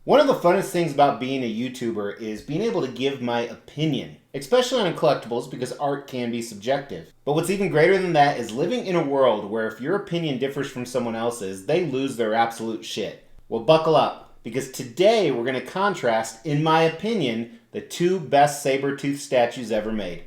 One of the funnest things about being a YouTuber is being able to give my opinion, especially on collectibles because art can be subjective. But what's even greater than that is living in a world where if your opinion differs from someone else's, they lose their absolute shit. Well, buckle up, because today we're going to contrast, in my opinion, the two best Sabretooth statues ever made.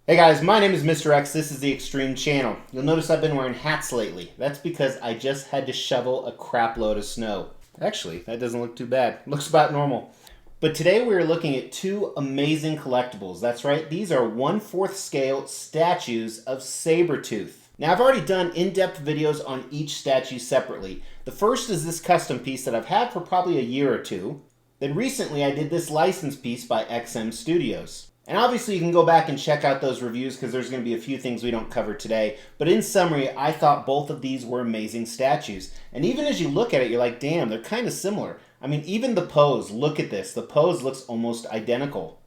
Hey guys, my name is Mr. X, this is the Xtreme channel. You'll notice I've been wearing hats lately. That's because I just had to shovel a crap load of snow. Actually, that doesn't look too bad. Looks about normal. But today we're looking at two amazing collectibles. That's right, these are 1/4 scale statues of Sabretooth. Now I've already done in-depth videos on each statue separately. The first is this custom piece that I've had for probably a year or two. Then recently I did this license piece by XM Studios. And obviously you can go back and check out those reviews because there's going to be a few things we don't cover today. But in summary, I thought both of these were amazing statues. And even as you look at it, you're like, damn, they're kind of similar. I mean, even the pose, look at this. The pose looks almost identical.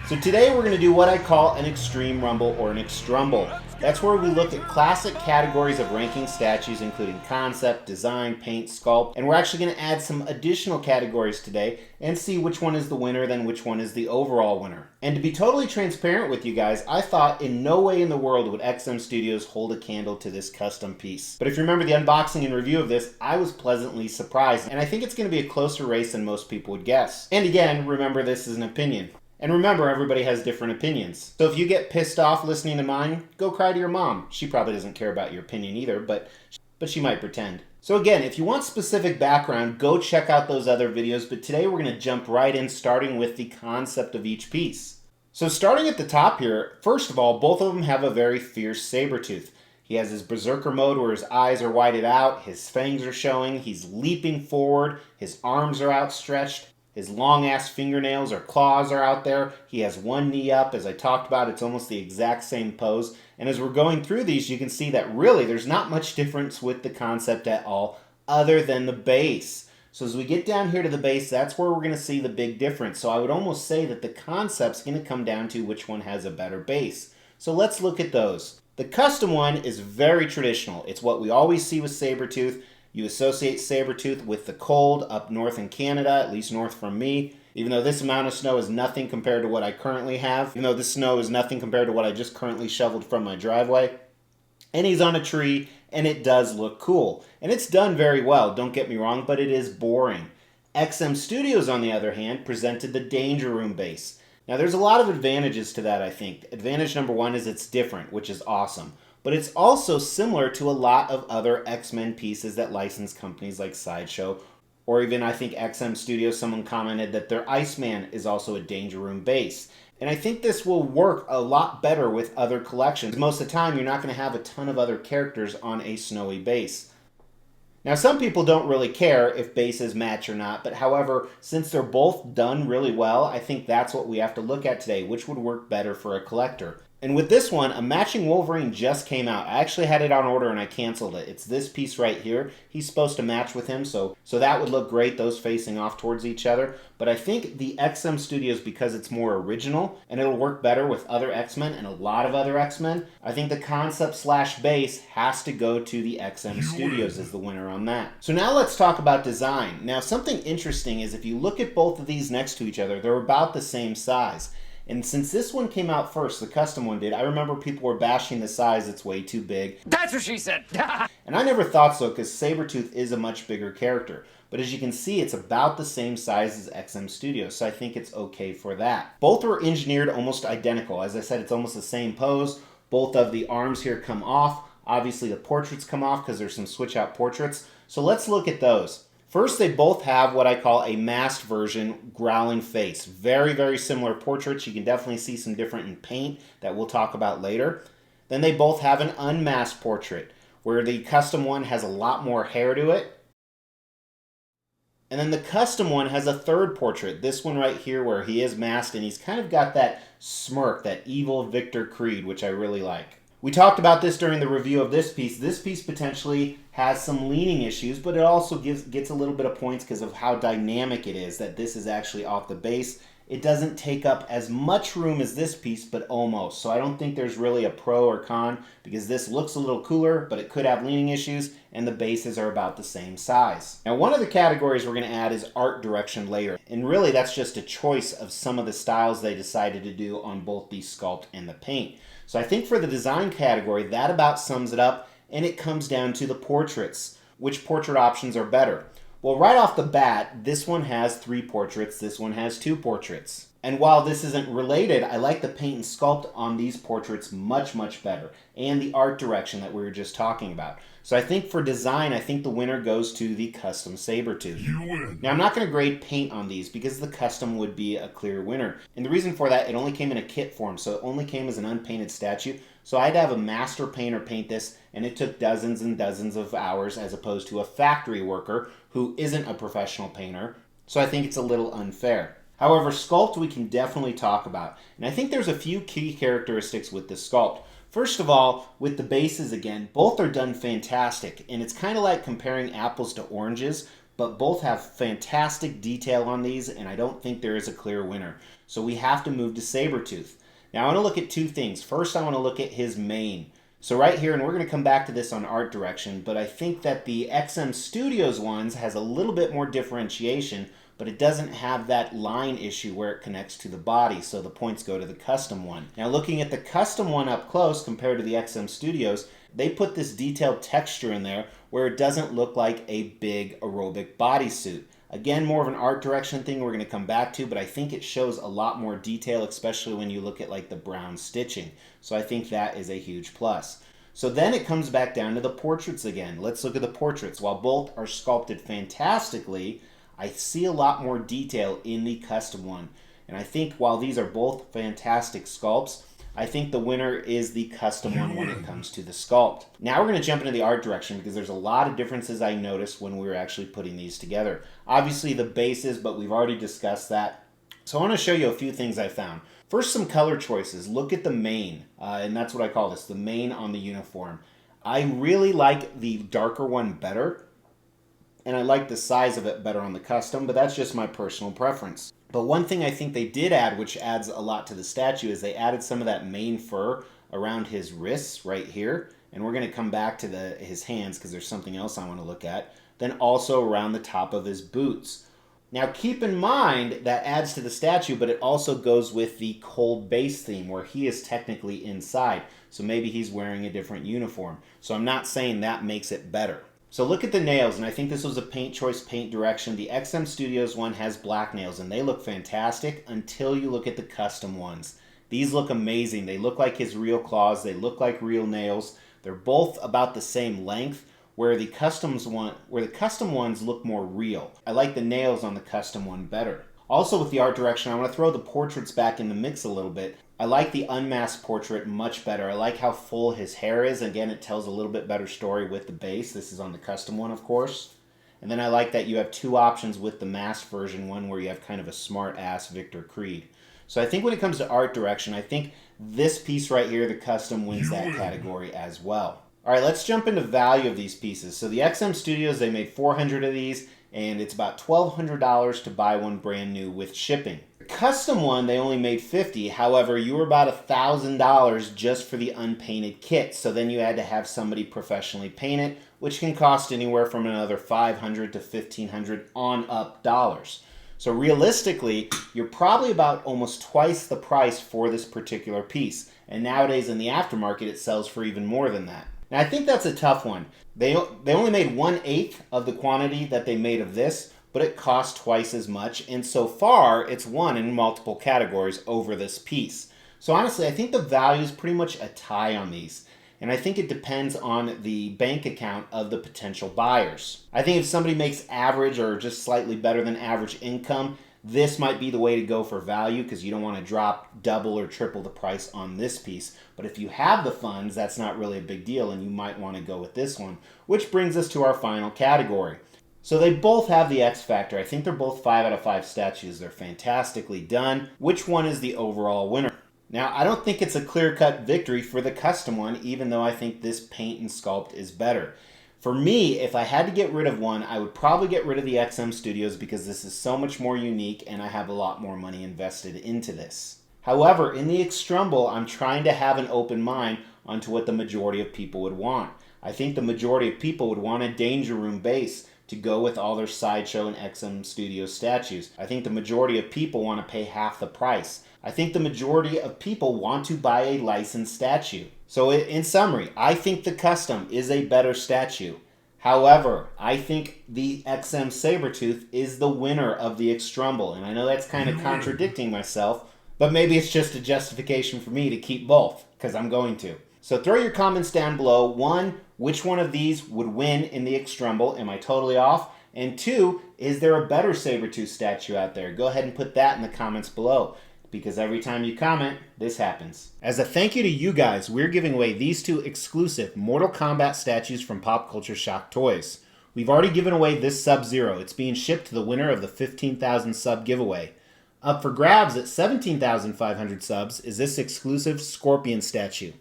So today we're going to do what I call an Xtreme Rumble or an Xtrumble. That's where we look at classic categories of ranking statues including concept, design, paint, sculpt, and we're actually going to add some additional categories today and see which one is the winner, then which one is the overall winner. And to be totally transparent with you guys, I thought in no way in the world would XM Studios hold a candle to this custom piece. But if you remember the unboxing and review of this, I was pleasantly surprised, and I think it's going to be a closer race than most people would guess. And again, remember this is an opinion. And remember, everybody has different opinions. So if you get pissed off listening to mine, go cry to your mom. She probably doesn't care about your opinion either, but she might pretend. So again, if you want specific background, go check out those other videos, but today we're going to jump right in, starting with the concept of each piece. So starting at the top here, first of all, both of them have a very fierce Sabretooth. He has his berserker mode where his eyes are whited out, his fangs are showing, he's leaping forward, his arms are outstretched. His long-ass fingernails or claws are out there. He has one knee up. As I talked about, it's almost the exact same pose. And as we're going through these, you can see that really there's not much difference with the concept at all other than the base. So as we get down here to the base, that's where we're going to see the big difference. So I would almost say that the concept's going to come down to which one has a better base. So let's look at those. The custom one is very traditional. It's what we always see with Sabretooth. You associate Sabretooth with the cold up north in Canada, at least north from me. Even though this amount of snow is nothing compared to what I currently have. Even though this snow is nothing compared to what I just currently shoveled from my driveway. And he's on a tree, and it does look cool. And it's done very well, don't get me wrong, but it is boring. XM Studios, on the other hand, presented the Danger Room base. Now there's a lot of advantages to that, I think. Advantage number one is it's different, which is awesome. But it's also similar to a lot of other X-Men pieces that license companies like Sideshow, or even I think XM Studios, someone commented that their Iceman is also a Danger Room base. And I think this will work a lot better with other collections. Most of the time, you're not going to have a ton of other characters on a snowy base. Now, some people don't really care if bases match or not, but however, since they're both done really well, I think that's what we have to look at today, which would work better for a collector. And with this one, a matching Wolverine just came out. I actually had it on order and I canceled it. It's this piece right here. He's supposed to match with him, so that would look great, those facing off towards each other. But I think the XM Studios, because it's more original and it'll work better with other X-Men and a lot of other X-Men, I think the concept/base has to go to the XM Studios as the winner on that. So now let's talk about design. Now something interesting is if you look at both of these next to each other, they're about the same size. And since this one came out first, the custom one did, I remember people were bashing the size, it's way too big. That's what she said! And I never thought so because Sabretooth is a much bigger character. But as you can see, it's about the same size as XM Studios, so I think it's okay for that. Both were engineered almost identical. As I said, it's almost the same pose. Both of the arms here come off. Obviously the portraits come off because there's some switch out portraits. So let's look at those. First, they both have what I call a masked version growling face. Very, very similar portraits. You can definitely see some different in paint that we'll talk about later. Then they both have an unmasked portrait, where the custom one has a lot more hair to it. And then the custom one has a third portrait, this one right here where he is masked and he's kind of got that smirk, that evil Victor Creed, which I really like. We talked about this during the review of this piece. This piece potentially has some leaning issues, but it also gets a little bit of points because of how dynamic it is, that this is actually off the base. It doesn't take up as much room as this piece, but almost. So I don't think there's really a pro or con because this looks a little cooler, but it could have leaning issues, and the bases are about the same size. Now, one of the categories we're going to add is art direction later. And really, that's just a choice of some of the styles they decided to do on both the sculpt and the paint. So I think for the design category, that about sums it up, and it comes down to the portraits. Which portrait options are better? Well, right off the bat, this one has 3 portraits, this one has 2 portraits. And while this isn't related, I like the paint and sculpt on these portraits much, much better. And the art direction that we were just talking about. So I think for design, I think the winner goes to the custom Sabretooth. Now, I'm not going to grade paint on these because the custom would be a clear winner. And the reason for that, it only came in a kit form, so it only came as an unpainted statue. So I had to have a master painter paint this, and it took dozens and dozens of hours as opposed to a factory worker who isn't a professional painter. So I think it's a little unfair. However, sculpt we can definitely talk about. And I think there's a few key characteristics with this sculpt. First of all, with the bases again, both are done fantastic. And it's kind of like comparing apples to oranges, but both have fantastic detail on these, and I don't think there is a clear winner. So we have to move to Sabretooth. Now I want to look at 2 things. First, I want to look at his mane. So right here, and we're going to come back to this on art direction, but I think that the XM Studios ones has a little bit more differentiation, but it doesn't have that line issue where it connects to the body, so the points go to the custom one. Now looking at the custom one up close compared to the XM Studios, they put this detailed texture in there where it doesn't look like a big aerobic bodysuit. Again, more of an art direction thing we're going to come back to, but I think it shows a lot more detail, especially when you look at like the brown stitching. So I think that is a huge plus. So then it comes back down to the portraits again. Let's look at the portraits. While both are sculpted fantastically, I see a lot more detail in the custom one. And I think while these are both fantastic sculpts, I think the winner is the custom one when it comes to the sculpt. Now we're going to jump into the art direction because there's a lot of differences I noticed when we were actually putting these together. Obviously the bases, but we've already discussed that. So I want to show you a few things I found. First, some color choices. Look at the mane, and that's what I call this, the mane on the uniform. I really like the darker one better, and I like the size of it better on the custom, but that's just my personal preference. But one thing I think they did add, which adds a lot to the statue, is they added some of that mane fur around his wrists right here. And we're going to come back to his hands because there's something else I want to look at. Then also around the top of his boots. Now keep in mind that adds to the statue, but it also goes with the cold base theme where he is technically inside. So maybe he's wearing a different uniform. So I'm not saying that makes it better. So look at the nails, and I think this was a paint choice, paint direction. The XM Studios one has black nails, and they look fantastic until you look at the custom ones. These look amazing. They look like his real claws. They look like real nails. They're both about the same length, where the custom ones look more real. I like the nails on the custom one better. Also with the art direction, I want to throw the portraits back in the mix a little bit. I like the unmasked portrait much better. I like how full his hair is. Again, it tells a little bit better story with the base. This is on the custom one, of course. And then I like that you have 2 options with the masked version, one where you have kind of a smart-ass Victor Creed. So I think when it comes to art direction, I think this piece right here, the custom, wins that category as well. All right, let's jump into value of these pieces. So the XM Studios, they made 400 of these, and it's about $1,200 to buy one brand new with shipping. The custom one, they only made 50. However, you were about $1,000 just for the unpainted kit. So then you had to have somebody professionally paint it, which can cost anywhere from another $500 to $1,500 on up dollars. So realistically, you're probably about almost twice the price for this particular piece. And nowadays in the aftermarket, it sells for even more than that. Now I think that's a tough one. They only made 1/8 of the quantity that they made of this, but it cost twice as much, and so far it's won in multiple categories over this piece. So honestly, I think the value is pretty much a tie on these, and I think it depends on the bank account of the potential buyers. I think if somebody makes average or just slightly better than average income, this might be the way to go for value because you don't want to drop double or triple the price on this piece. But if you have the funds, that's not really a big deal, and you might want to go with this one, which brings us to our final category. So they both have the X factor. I think they're both 5 out of 5 statues. They're fantastically done. Which one is the overall winner? Now, I don't think it's a clear-cut victory for the custom one, even though I think this paint and sculpt is better. For me, if I had to get rid of one, I would probably get rid of the XM Studios because this is so much more unique and I have a lot more money invested into this. However, in the Xtrumble, I'm trying to have an open mind onto what the majority of people would want. I think the majority of people would want a Danger Room base to go with all their Sideshow and XM Studios statues. I think the majority of people want to pay half the price. I think the majority of people want to buy a licensed statue. So in summary, I think the custom is a better statue. However, I think the XM Sabretooth is the winner of the Xtrumble. And I know that's kind of contradicting myself, but maybe it's just a justification for me to keep both, because I'm going to. So throw your comments down below. 1, which one of these would win in the Xtrumble? Am I totally off? And 2, is there a better Sabretooth statue out there? Go ahead and put that in the comments below, because every time you comment, this happens. As a thank you to you guys, we're giving away these 2 exclusive Mortal Kombat statues from Pop Culture Shock Toys. We've already given away this Sub-Zero. It's being shipped to the winner of the 15,000 sub giveaway. Up for grabs at 17,500 subs is this exclusive Scorpion statue.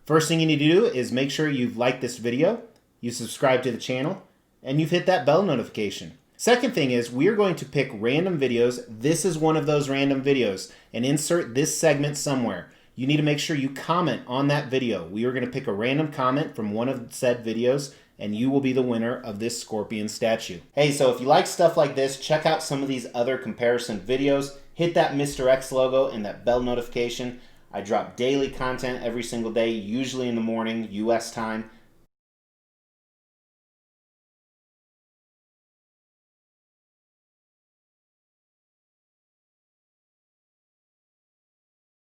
First thing you need to do is make sure you've liked this video, you subscribe to the channel, and you've hit that bell notification. Second thing is, we're going to pick random videos. This is one of those random videos, and insert this segment somewhere. You need to make sure you comment on that video. We are going to pick a random comment from one of said videos, and you will be the winner of this Scorpion statue. Hey, so if you like stuff like this, check out some of these other comparison videos. Hit that Mr. X logo and that bell notification. I drop daily content every single day, usually in the morning, US time.